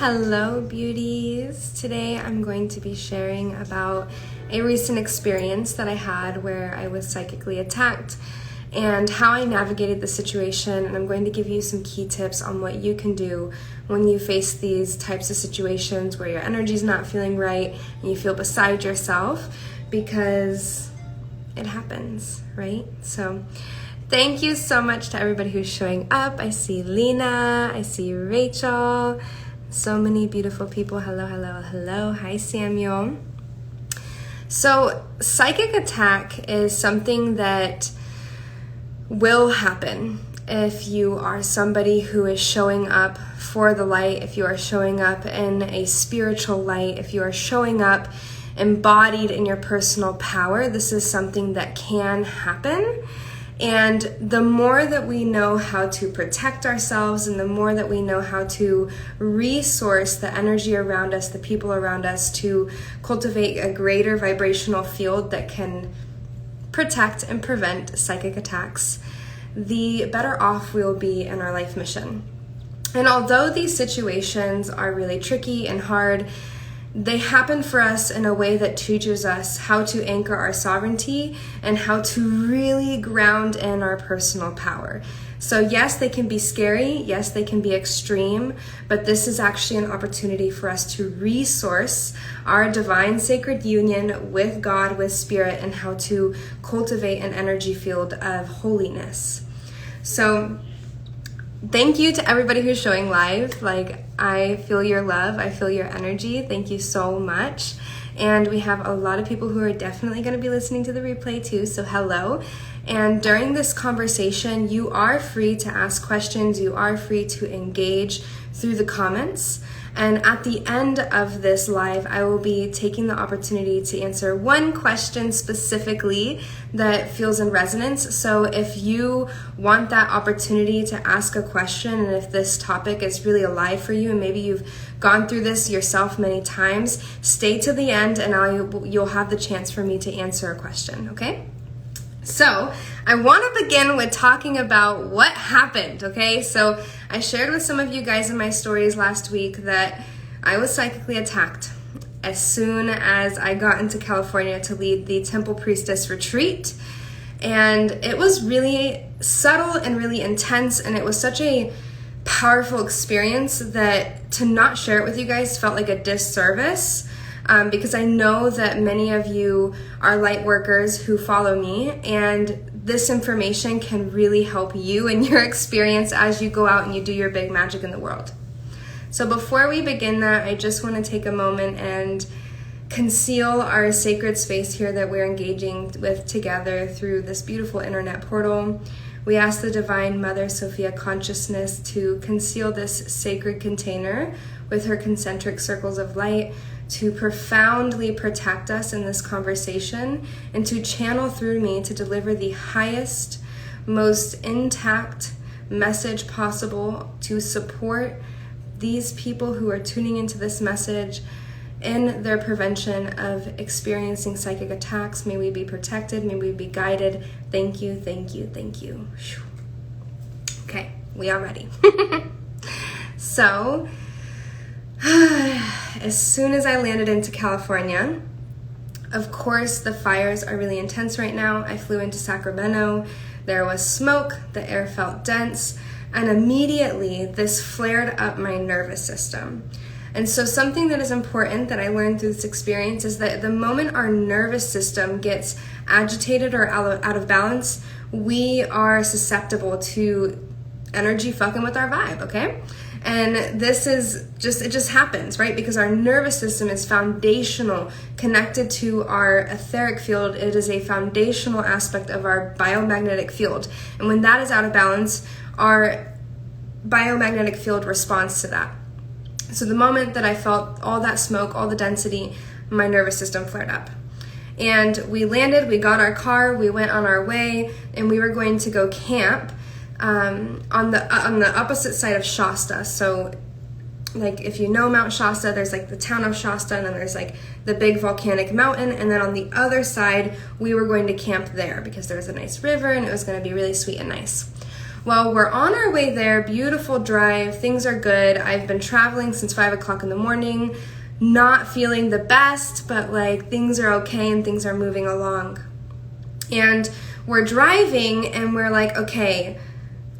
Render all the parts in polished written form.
Hello beauties. Today I'm going to be sharing about a recent experience that I had where I was psychically attacked and how I navigated the situation, and I'm going to give you some key tips on what you can do when you face these types of situations where your energy's not feeling right and you feel beside yourself, because it happens, right? So thank you so much to everybody who's showing up. I see Lena, I see Rachel, so many beautiful people. Hello, hello, hello. Hi, Samuel. So psychic attack is something that will happen if you are somebody who is showing up for the light, if you are showing up in a spiritual light, if you are showing up embodied in your personal power. This is something that can happen. And the more that we know how to protect ourselves, and the more that we know how to resource the energy around us, the people around us, to cultivate a greater vibrational field that can protect and prevent psychic attacks, the better off we'll be in our life mission. And although these situations are really tricky and hard, they happen for us in a way that teaches us how to anchor our sovereignty and how to really ground in our personal power. So yes, they can be scary. Yes, they can be extreme, but this is actually an opportunity for us to resource our divine sacred union with God, with spirit, and how to cultivate an energy field of holiness. So thank you to everybody who's showing live. I feel your love. I feel your energy. Thank you so much. And we have a lot of people who are definitely going to be listening to the replay too. So hello. And during this conversation, you are free to ask questions. You are free to engage through the comments. And at the end of this live, I will be taking the opportunity to answer one question specifically that feels in resonance. So if you want that opportunity to ask a question, and if this topic is really alive for you, and maybe you've gone through this yourself many times, stay to the end and you'll have the chance for me to answer a question, okay? So I want to begin with talking about what happened, okay? So I shared with some of you guys in my stories last week that I was psychically attacked as soon as I got into California to lead the Temple Priestess Retreat. And it was really subtle and really intense, and it was such a powerful experience that to not share it with you guys felt like a disservice. Because I know that many of you are light workers who follow me, and this information can really help you in your experience as you go out and you do your big magic in the world. So before we begin that, I just want to take a moment and conceal our sacred space here that we're engaging with together through this beautiful internet portal. We ask the Divine Mother Sophia Consciousness to conceal this sacred container with her concentric circles of light, to profoundly protect us in this conversation, and to channel through me to deliver the highest, most intact message possible to support these people who are tuning into this message in their prevention of experiencing psychic attacks. May we be protected. May we be guided. Thank you, thank you, thank you. Okay, we are ready. So, as soon as I landed into California, of course, the fires are really intense right now. I flew into Sacramento. There was smoke. The air felt dense. And immediately, this flared up my nervous system. And so something that is important that I learned through this experience is that the moment our nervous system gets agitated or out of balance, we are susceptible to energy fucking with our vibe, okay? And this is it just happens, right? Because our nervous system is foundational, connected to our etheric field. It is a foundational aspect of our biomagnetic field. And when that is out of balance, our biomagnetic field responds to that. So the moment that I felt all that smoke, all the density, my nervous system flared up. And we landed, we got our car, we went on our way, and we were going to go camp on the opposite side of Shasta. So like if you know Mount Shasta, there's like the town of Shasta, and then there's like the big volcanic mountain, and then on the other side we were going to camp there because there was a nice river and it was going to be really sweet and nice. Well, we're on our way there, beautiful drive, things are good. I've been traveling since 5 o'clock in the morning, not feeling the best, but like things are okay and things are moving along. And we're driving and we're like, okay,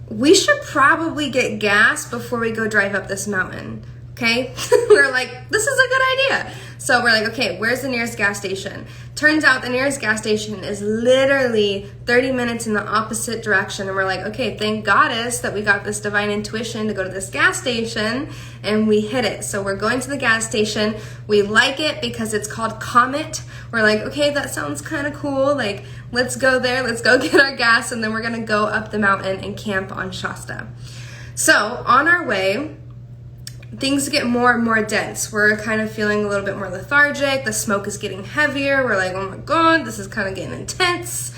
we should probably get gas before we go drive up this mountain, okay? We're like, this is a good idea. So we're like, okay, where's the nearest gas station? Turns out the nearest gas station is literally 30 minutes in the opposite direction. And we're like, okay, thank goddess that we got this divine intuition to go to this gas station, and we hit it. So we're going to the gas station. We like it because it's called Comet. We're like, okay, that sounds kind of cool. Like, let's go there, let's go get our gas, and then we're gonna go up the mountain and camp on Shasta. So on our way, things get more and more dense. We're kind of feeling a little bit more lethargic. The smoke is getting heavier. We're like, oh my God, this is kind of getting intense.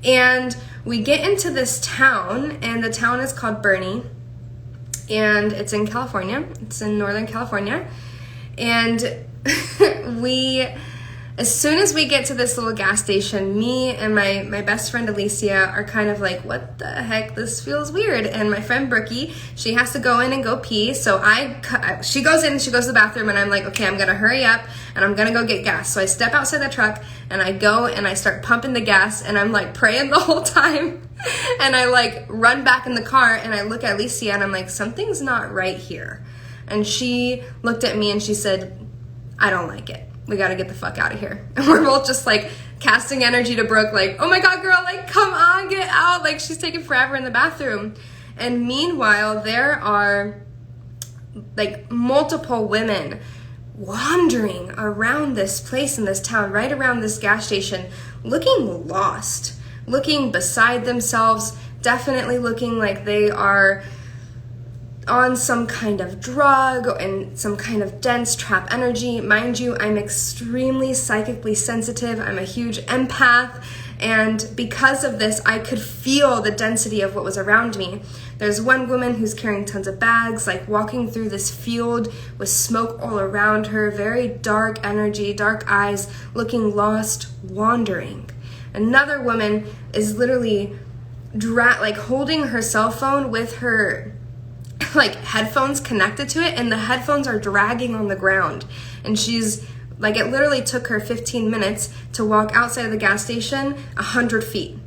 And we get into this town, and the town is called Bernie, and it's in California. It's in Northern California. And as soon as we get to this little gas station, me and my best friend Alicia are kind of like, what the heck, this feels weird. And my friend Brookie, she has to go in and go pee. So she goes in, she goes to the bathroom, and I'm like, okay, I'm gonna hurry up and I'm gonna go get gas. So I step outside the truck and I go and I start pumping the gas, and I'm like praying the whole time. And I like run back in the car and I look at Alicia and I'm like, something's not right here. And she looked at me and she said, I don't like it. We gotta get the fuck out of here. And we're both just like casting energy to Brooke, like, oh my God, girl, like, come on, get out. Like, she's taking forever in the bathroom. And meanwhile, there are like multiple women wandering around this place in this town, right around this gas station, looking lost, looking beside themselves, definitely looking like they are on some kind of drug and some kind of dense trap energy. Mind you, I'm extremely psychically sensitive. I'm a huge empath. And because of this, I could feel the density of what was around me. There's one woman who's carrying tons of bags, like walking through this field with smoke all around her, very dark energy, dark eyes, looking lost, wandering. Another woman is literally like holding her cell phone with her like headphones connected to it, and the headphones are dragging on the ground. And she's like, it literally took her 15 minutes to walk outside of the gas station 100 feet.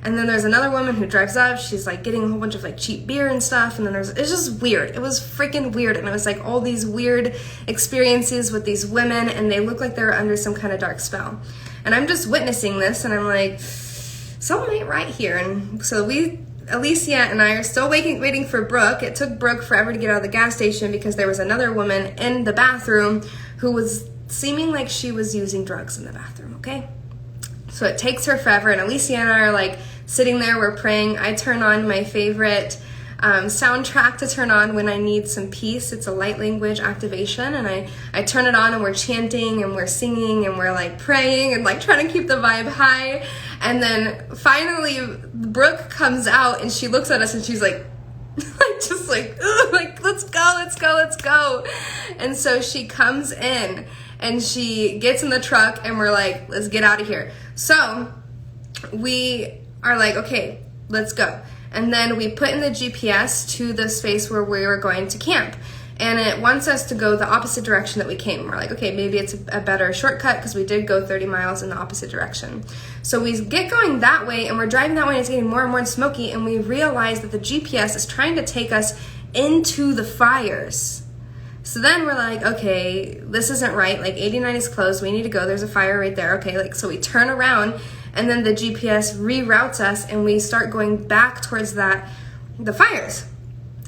And then there's another woman who drives up, she's like getting a whole bunch of like cheap beer and stuff. And then it's just weird. It was freaking weird. And it was like all these weird experiences with these women, and they look like they were under some kind of dark spell. And I'm just witnessing this, and I'm like, something ain't right here. And so Alicia and I are still waiting for Brooke. It took Brooke forever to get out of the gas station because there was another woman in the bathroom who was seeming like she was using drugs in the bathroom, okay? So it takes her forever, and Alicia and I are like sitting there, we're praying. I turn on my favorite soundtrack to turn on when I need some peace. It's a light language activation, and I turn it on, and we're chanting and we're singing and we're like praying and like trying to keep the vibe high. And then finally Brooke comes out and she looks at us and she's like just like, ugh, like, let's go. And so she comes in and she gets in the truck, and we're like, let's get out of here. So we are like, okay, let's go. And then we put in the GPS to the space where we were going to camp. And it wants us to go the opposite direction that we came. We're like, okay, maybe it's a better shortcut because we did go 30 miles in the opposite direction. So we get going that way, and we're driving that way, and it's getting more and more smoky, and we realize that the GPS is trying to take us into the fires. So then we're like, okay, this isn't right. Like 89 is closed. We need to go. There's a fire right there. Okay, like, so we turn around, and then the GPS reroutes us, and we start going back towards the fires.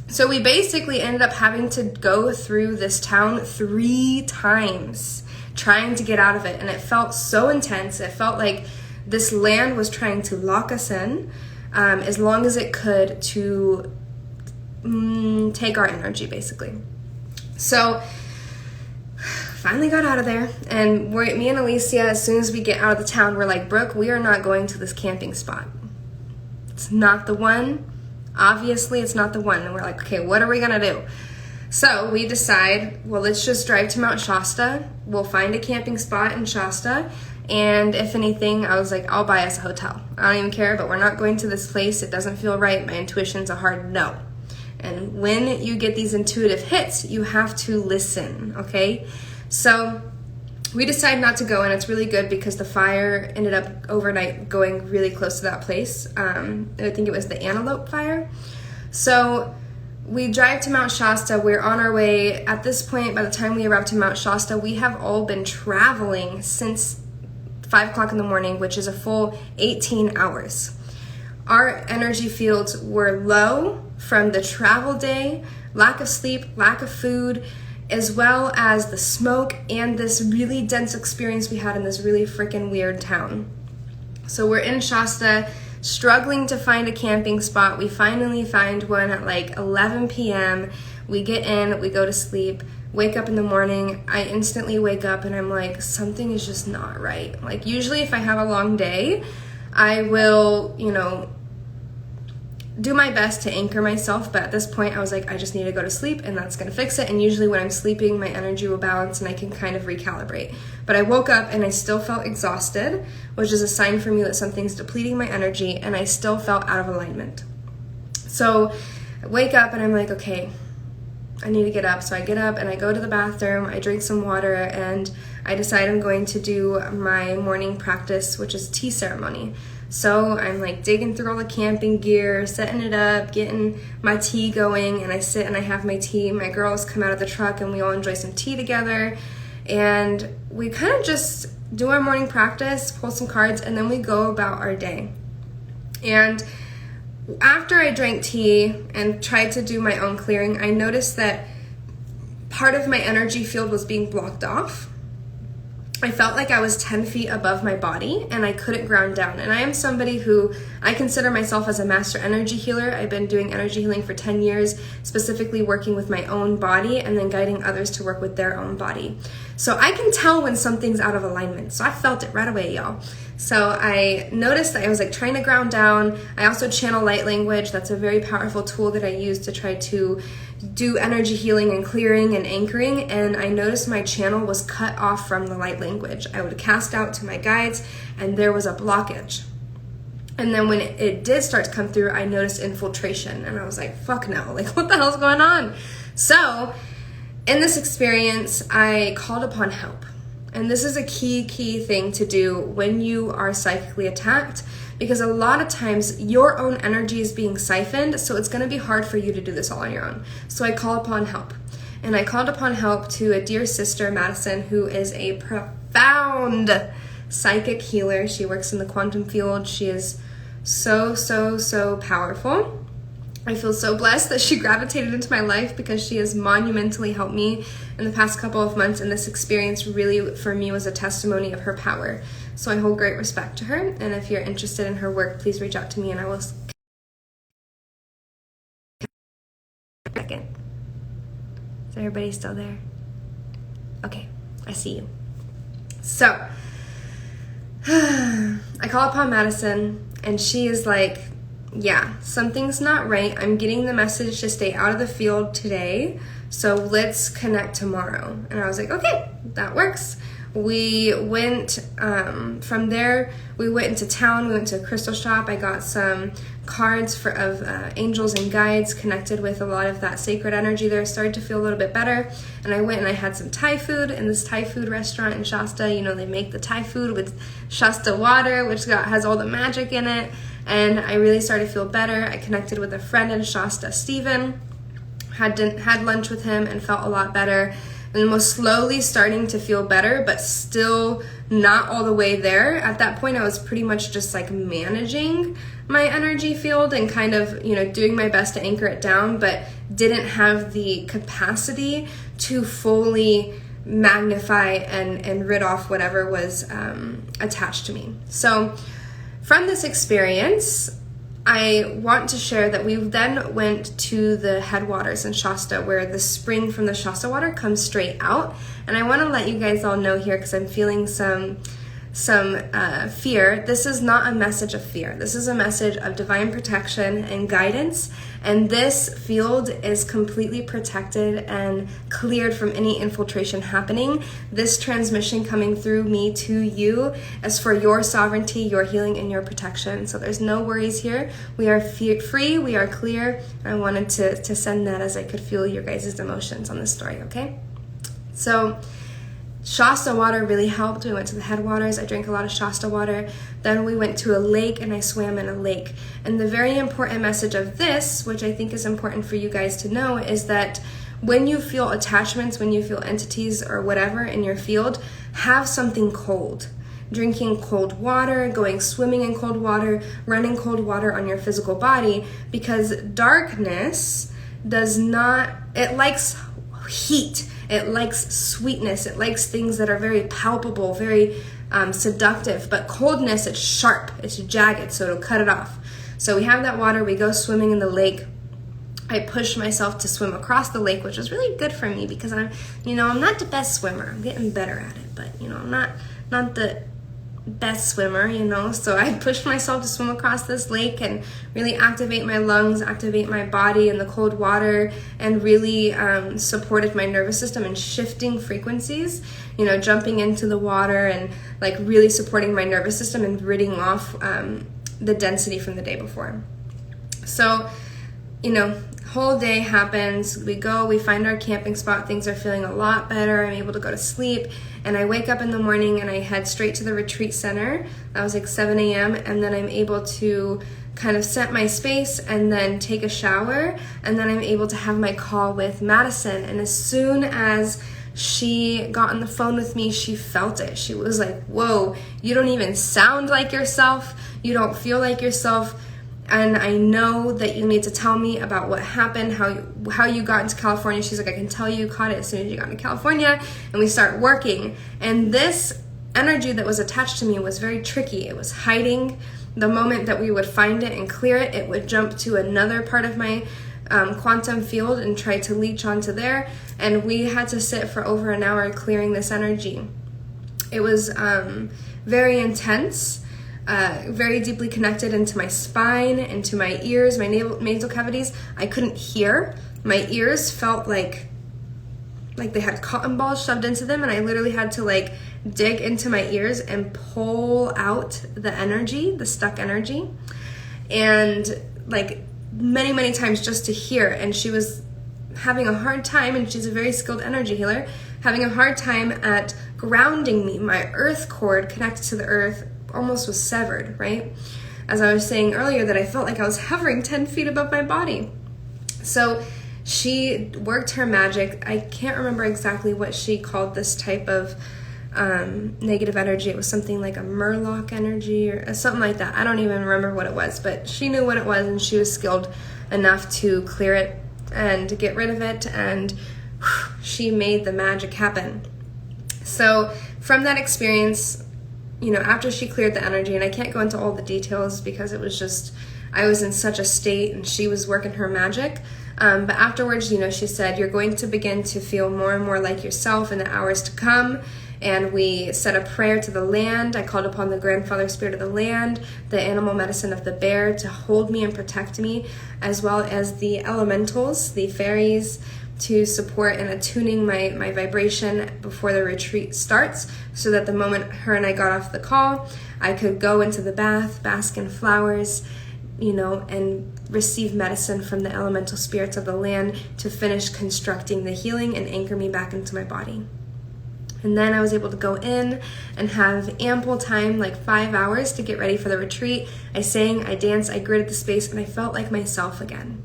So we basically ended up having to go through this town 3 times trying to get out of it. And it felt so intense. It felt like this land was trying to lock us in as long as it could to take our energy, basically. So finally got out of there. And me and Alicia, as soon as we get out of the town, we're like, Brooke, we are not going to this camping spot. It's not the one. Obviously, it's not the one. And we're like, okay, what are we gonna do? So we decide, well, let's just drive to Mount Shasta. We'll find a camping spot in Shasta, And if anything, I was like, I'll buy us a hotel. I don't even care, but we're not going to this place. It doesn't feel right. My intuition's a hard no. And when you get these intuitive hits, you have to listen, okay? So we decided not to go, and it's really good because the fire ended up overnight going really close to that place. And I think it was the Antelope Fire. So we drive to Mount Shasta. We're on our way. At this point, by the time we arrived to Mount Shasta, we have all been traveling since 5 o'clock in the morning, which is a full 18 hours. Our energy fields were low from the travel day, lack of sleep, lack of food, as well as the smoke and this really dense experience we had in this really freaking weird town. So we're in Shasta, struggling to find a camping spot. We finally find one at like 11 p.m. We get in, we go to sleep, wake up in the morning. I instantly wake up and I'm like, something is just not right. Like usually if I have a long day, I will, do my best to anchor myself, but at this point I was like, I just need to go to sleep and that's gonna fix it. And usually when I'm sleeping, my energy will balance and I can kind of recalibrate. But I woke up and I still felt exhausted, which is a sign for me that something's depleting my energy, and I still felt out of alignment. So I wake up and I'm like, okay, I need to get up. So I get up and I go to the bathroom, I drink some water, and I decide I'm going to do my morning practice, which is tea ceremony. So I'm like digging through all the camping gear, setting it up, getting my tea going, and I sit and I have my tea. My girls come out of the truck and we all enjoy some tea together. And we kind of just do our morning practice, pull some cards, and then we go about our day. And after I drank tea and tried to do my own clearing, I noticed that part of my energy field was being blocked off. I felt like I was 10 feet above my body and I couldn't ground down. And I am somebody who, I consider myself as a master energy healer. I've been doing energy healing for 10 years, specifically working with my own body and then guiding others to work with their own body. So I can tell when something's out of alignment. So I felt it right away, y'all. So I noticed that I was like trying to ground down. I also channel light language. That's a very powerful tool that I use to try to do energy healing and clearing and anchoring. And I noticed my channel was cut off from the light language. I would cast out to my guides and there was a blockage. And then when it did start to come through, I noticed infiltration and I was like, fuck no, like what the hell's going on? So in this experience, I called upon help. And this is a key thing to do when you are psychically attacked, because a lot of times your own energy is being siphoned, so it's going to be hard for you to do this all on your own. So I call upon help. And I called upon help to a dear sister, Madison, who is a profound psychic healer. She works in the quantum field. She is so powerful. I feel so blessed that she gravitated into my life because she has monumentally helped me in the past couple of months, and this experience really for me was a testimony of her power. So I hold great respect to her, and if you're interested in her work, please reach out to me and I will. Second. Is everybody still there? Okay, I see you. So I call upon Madison and she is like, yeah, something's not right. I'm getting the message to stay out of the field today, so let's connect tomorrow. And I was like, okay, that works. We went from there, we went into town, we went to a crystal shop. I got some cards of angels and guides, connected with a lot of that sacred energy there, started to feel a little bit better. And I went and I had some Thai food in this Thai food restaurant in Shasta. They make the Thai food with Shasta water, which has all the magic in it. And I really started to feel better. I connected with a friend in Shasta, Steven, had lunch with him and felt a lot better, and was slowly starting to feel better, but still not all the way there. At that point, I was pretty much just like managing my energy field and kind of, doing my best to anchor it down, but didn't have the capacity to fully magnify and rid off whatever was attached to me. So from this experience, I want to share that we then went to the headwaters in Shasta, where the spring from the Shasta water comes straight out. And I want to let you guys all know here, because I'm feeling some fear. This is not a message of fear. This is a message of divine protection and guidance. And this field is completely protected and cleared from any infiltration happening. This transmission coming through me to you is for your sovereignty, your healing, and your protection. So there's no worries here. We are free, we are clear. I wanted to send that as I could feel your guys' emotions on this story, okay? So Shasta water really helped. We went to the headwaters. I drank a lot of Shasta water. Then we went to a lake and I swam in a lake. And the very important message of this, which I think is important for you guys to know, is that when you feel attachments, when you feel entities or whatever in your field, have something cold. Drinking cold water, going swimming in cold water, running cold water on your physical body, because darkness does not, it likes heat. It likes sweetness. It likes things that are very palpable, very seductive. But coldness, it's sharp, it's jagged, so it'll cut it off. So we have that water. We go swimming in the lake. I pushed myself to swim across the lake, which was really good for me because I'm not the best swimmer. I'm getting better at it, but I'm not the best swimmer, so I pushed myself to swim across this lake and really activate my lungs, activate my body in the cold water, and really supported my nervous system in shifting frequencies, jumping into the water and like really supporting my nervous system and ridding off the density from the day before. So, whole day happens. We find our camping spot. Things are feeling a lot better. I'm able to go to sleep. And I wake up in the morning and I head straight to the retreat center. That was like 7 a.m. And then I'm able to kind of set my space and then take a shower. And then I'm able to have my call with Madison. And as soon as she got on the phone with me, she felt it. She was like, whoa, you don't even sound like yourself. You don't feel like yourself. And I know that you need to tell me about what happened, how you got into California. She's like, I can tell you caught it as soon as you got into California. And we start working. And this energy that was attached to me was very tricky. It was hiding. The moment that we would find it and clear it, it would jump to another part of my quantum field and try to leech onto there. And we had to sit for over an hour clearing this energy. It was very intense. Very deeply connected into my spine, into my ears, my nasal cavities. I couldn't hear. My ears felt like they had cotton balls shoved into them, and I literally had to dig into my ears and pull out the energy, the stuck energy, and many, many times just to hear. And she was having a hard time, and she's a very skilled energy healer, having a hard time at grounding me. My earth cord connected to the earth almost was severed, right? As I was saying earlier, that I felt like I was hovering 10 feet above my body. So she worked her magic. I can't remember exactly what she called this type of negative energy. It was something like a Murloc energy or something like that. I don't even remember what it was, but she knew what it was, and she was skilled enough to clear it and get rid of it, and she made the magic happen. So from that experience, after she cleared the energy, and I can't go into all the details because it was just, I was in such a state and she was working her magic. But afterwards, she said, you're going to begin to feel more and more like yourself in the hours to come. And we said a prayer to the land. I called upon the grandfather spirit of the land, the animal medicine of the bear to hold me and protect me, as well as the elementals, the fairies, to support in attuning my vibration before the retreat starts, so that the moment her and I got off the call, I could go into the bath, bask in flowers, and receive medicine from the elemental spirits of the land to finish constructing the healing and anchor me back into my body. And then I was able to go in and have ample time, 5 hours, to get ready for the retreat. I sang, I danced, I gridded the space, and I felt like myself again.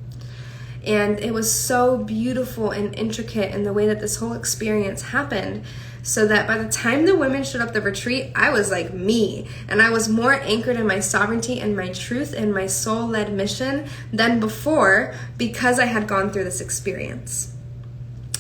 And it was so beautiful and intricate in the way that this whole experience happened, so that by the time the women showed up at the retreat, I was like me. And I was more anchored in my sovereignty and my truth and my soul-led mission than before, because I had gone through this experience.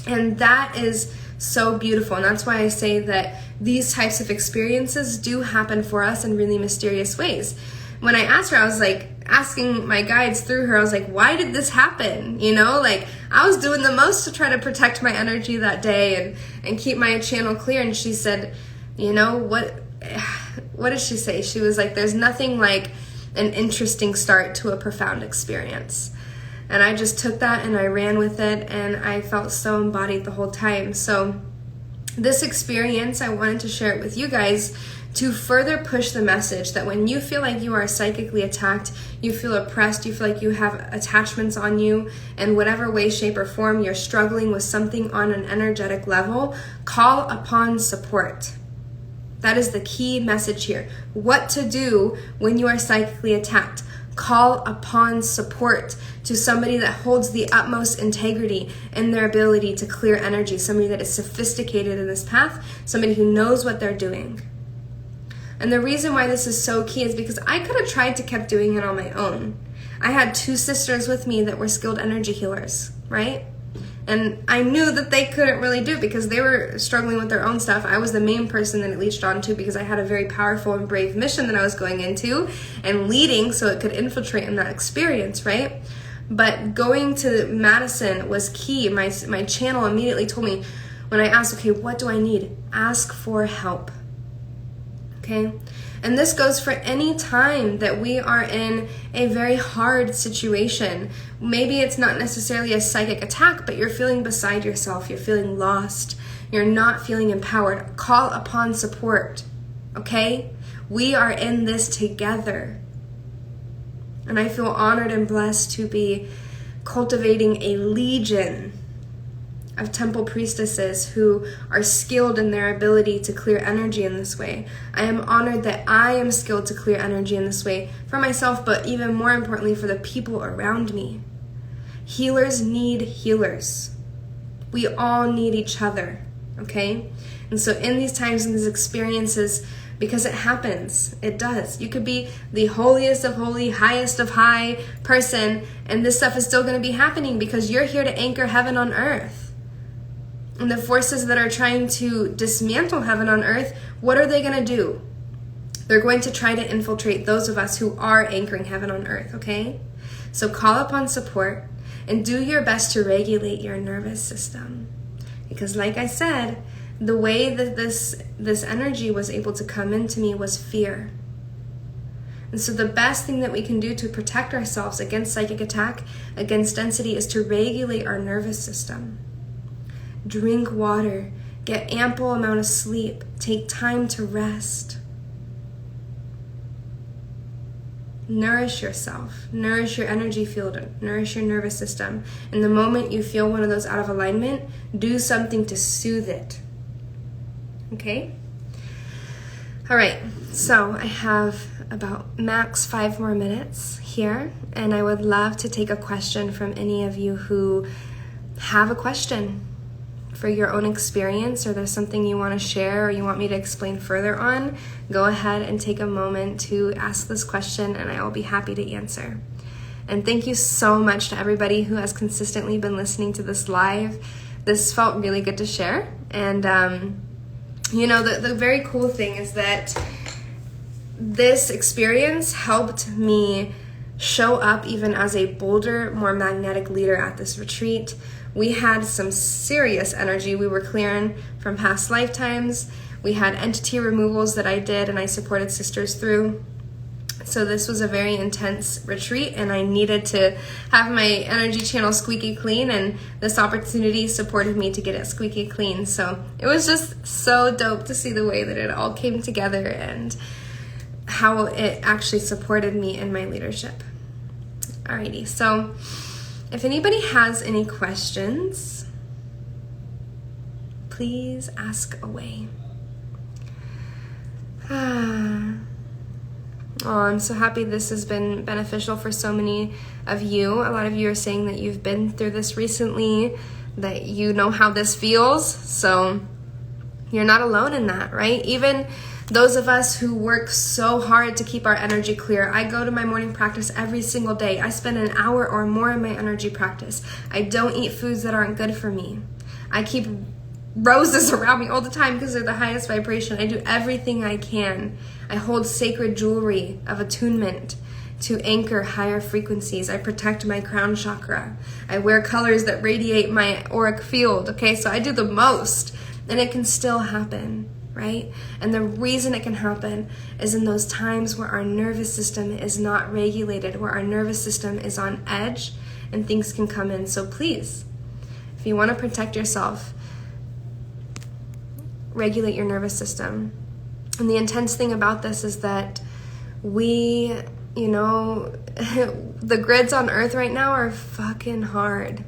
And that is so beautiful. And that's why I say that these types of experiences do happen for us in really mysterious ways. When I asked her, I was asking my guides through her, I was like, why did this happen? I was doing the most to try to protect my energy that day and keep my channel clear. And she said, what did she say? She was like, there's nothing like an interesting start to a profound experience. And I just took that and I ran with it, and I felt so embodied the whole time. So this experience, I wanted to share it with you guys to further push the message that when you feel like you are psychically attacked, you feel oppressed, you feel like you have attachments on you, in whatever way, shape, or form, you're struggling with something on an energetic level, call upon support. That is the key message here. What to do when you are psychically attacked. Call upon support to somebody that holds the utmost integrity in their ability to clear energy, somebody that is sophisticated in this path, somebody who knows what they're doing. And the reason why this is so key is because I could have tried to keep doing it on my own. I had 2 sisters with me that were skilled energy healers, right? And I knew that they couldn't really do it because they were struggling with their own stuff. I was the main person that it leached onto because I had a very powerful and brave mission that I was going into and leading so it could infiltrate in that experience, right? But going to Madison was key. My channel immediately told me, when I asked, okay, what do I need? Ask for help. Okay? And this goes for any time that we are in a very hard situation. Maybe it's not necessarily a psychic attack, but you're feeling beside yourself. You're feeling lost. You're not feeling empowered. Call upon support. Okay? We are in this together. And I feel honored and blessed to be cultivating a legion of temple priestesses who are skilled in their ability to clear energy in this way. I am honored that I am skilled to clear energy in this way for myself, but even more importantly for the people around me. Healers need healers. We all need each other, okay? And so in these times and these experiences, because it happens, it does. You could be the holiest of holy, highest of high person, and this stuff is still going to be happening because you're here to anchor heaven on earth. And the forces that are trying to dismantle heaven on earth, what are they going to do? They're going to try to infiltrate those of us who are anchoring heaven on earth, okay? So call upon support and do your best to regulate your nervous system. Because like I said, the way that this energy was able to come into me was fear. And so the best thing that we can do to protect ourselves against psychic attack, against density, is to regulate our nervous system. Drink water, get ample amount of sleep, take time to rest. Nourish yourself, nourish your energy field, nourish your nervous system. And the moment you feel one of those out of alignment, do something to soothe it. Okay? All right, so I have about max 5 more minutes here, and I would love to take a question from any of you who have a question for your own experience, or there's something you want to share or you want me to explain further on. Go ahead and take a moment to ask this question, and I will be happy to answer. And thank you so much to everybody who has consistently been listening to this live. This felt really good to share. And the very cool thing is that this experience helped me show up even as a bolder, more magnetic leader at this retreat. We had some serious energy we were clearing from past lifetimes. We had entity removals that I did and I supported sisters through. So this was a very intense retreat, and I needed to have my energy channel squeaky clean, and this opportunity supported me to get it squeaky clean. So it was just so dope to see the way that it all came together and how it actually supported me in my leadership. Alrighty, so if anybody has any questions, please ask away. Oh, I'm so happy this has been beneficial for so many of you. A lot of you are saying that you've been through this recently, that you know how this feels. So you're not alone in that, right? Even those of us who work so hard to keep our energy clear. I go to my morning practice every single day. I spend an hour or more in my energy practice. I don't eat foods that aren't good for me. I keep roses around me all the time because they're the highest vibration. I do everything I can. I hold sacred jewelry of attunement to anchor higher frequencies. I protect my crown chakra. I wear colors that radiate my auric field. Okay, so I do the most, and it can still happen, right? And the reason it can happen is in those times where our nervous system is not regulated, where our nervous system is on edge, and things can come in. So please, if you want to protect yourself, regulate your nervous system. And the intense thing about this is that we, the grids on Earth right now are fucking hard.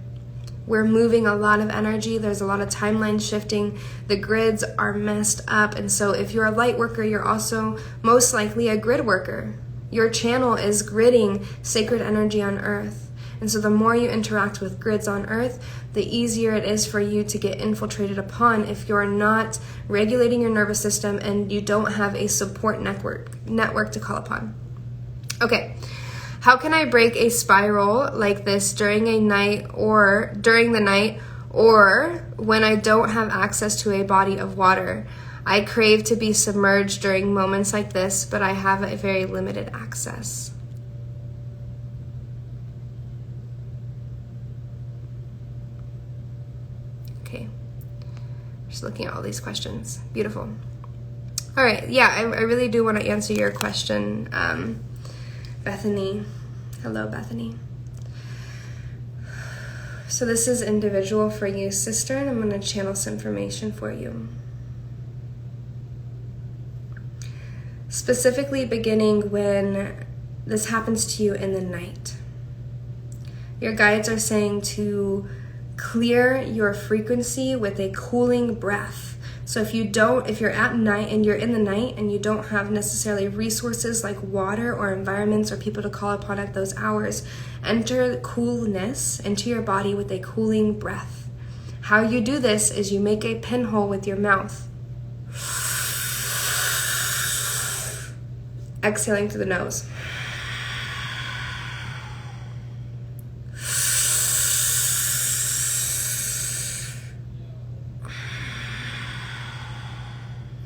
We're moving a lot of energy. There's a lot of timeline shifting. The grids are messed up. And so if you're a light worker, you're also most likely a grid worker. Your channel is gridding sacred energy on Earth. And so the more you interact with grids on Earth, the easier it is for you to get infiltrated upon if you're not regulating your nervous system and you don't have a support network to call upon. Okay. How can I break a spiral like this during the night or when I don't have access to a body of water? I crave to be submerged during moments like this, but I have a very limited access. Okay. Just looking at all these questions. Beautiful. All right. Yeah, I really do want to answer your question, Bethany. Hello, Bethany. So this is individual for you, sister, and I'm going to channel some information for you. Specifically beginning when this happens to you in the night. Your guides are saying to clear your frequency with a cooling breath. So if you're at night and you're in the night and you don't have necessarily resources like water or environments or people to call upon at those hours, enter coolness into your body with a cooling breath. How you do this is you make a pinhole with your mouth. Exhaling through the nose.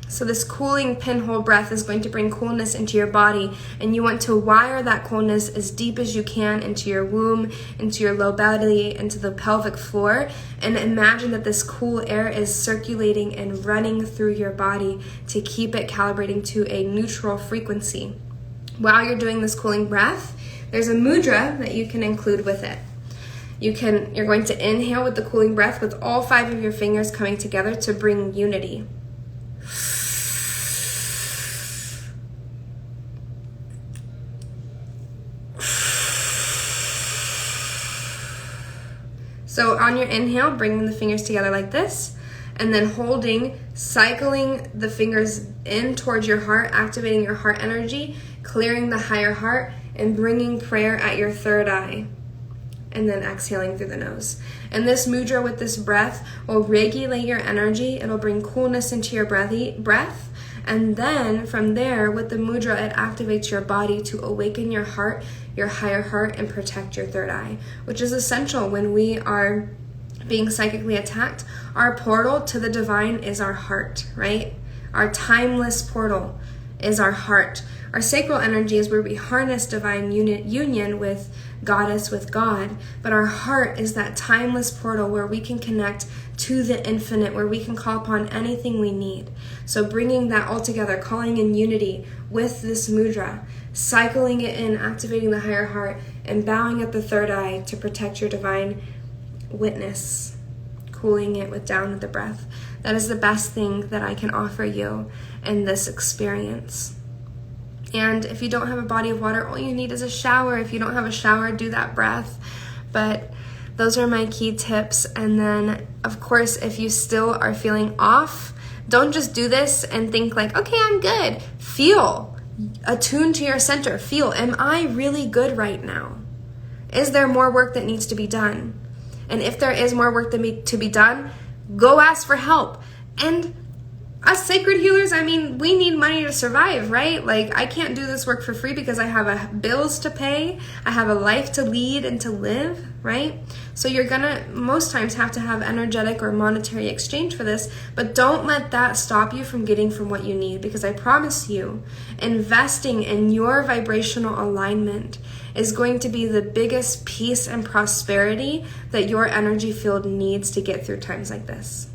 So this cooling pinhole breath is going to bring coolness into your body, and you want to wire that coolness as deep as you can into your womb, into your low belly, into the pelvic floor, and imagine that this cool air is circulating and running through your body to keep it calibrating to a neutral frequency. While you're doing this cooling breath, there's a mudra that you can include with it. You're going to inhale with the cooling breath with all 5 of your fingers coming together to bring unity. So on your inhale, bringing the fingers together like this, and then holding, cycling the fingers in towards your heart, activating your heart energy, clearing the higher heart, and bringing prayer at your third eye. And then exhaling through the nose. And this mudra with this breath will regulate your energy. It'll bring coolness into your breath. And then from there, with the mudra, it activates your body to awaken your heart, your higher heart, and protect your third eye, which is essential when we are being psychically attacked. Our portal to the divine is our heart, right? Our timeless portal is our heart. Our sacral energy is where we harness divine union with goddess, with God, but our heart is that timeless portal where we can connect to the infinite, where we can call upon anything we need. So bringing that all together, calling in unity with this mudra, cycling it in, activating the higher heart, and bowing at the third eye to protect your divine witness, cooling it with down with the breath. That is the best thing that I can offer you in this experience. And if you don't have a body of water, all you need is a shower. If you don't have a shower, do that breath. But those are my key tips. And then, of course, if you still are feeling off, don't just do this and think like, okay, I'm good. Feel. Attune to your center. Feel, am I really good right now? Is there more work that needs to be done? And if there is more work to be done, go ask for help. And us sacred healers, I mean, we need money to survive, right? Like, I can't do this work for free because I have bills to pay. I have a life to lead and to live, right? So you're gonna most times have to have energetic or monetary exchange for this, but don't let that stop you from getting from what you need, because I promise you, investing in your vibrational alignment is going to be the biggest peace and prosperity that your energy field needs to get through times like this.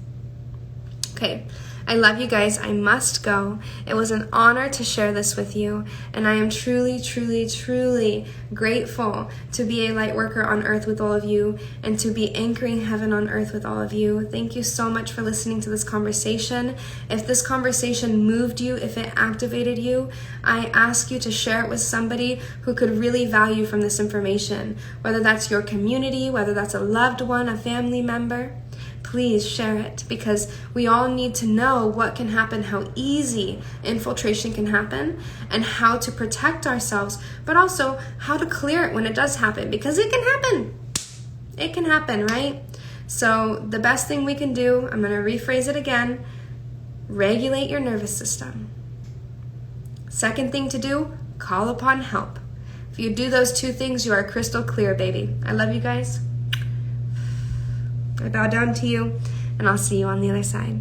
Okay, I love you guys. I must go. It was an honor to share this with you, and I am truly, truly, truly grateful to be a light worker on earth with all of you and to be anchoring heaven on earth with all of you. Thank you so much for listening to this conversation. If this conversation moved you, if it activated you, I ask you to share it with somebody who could really value from this information, whether that's your community, whether that's a loved one, a family member. Please share it, because we all need to know what can happen, how easy infiltration can happen, and how to protect ourselves, but also how to clear it when it does happen, because it can happen. It can happen, right? So the best thing we can do, I'm going to rephrase it again, regulate your nervous system. Second thing to do, call upon help. If you do those two things, you are crystal clear, baby. I love you guys. I bow down to you, and I'll see you on the other side.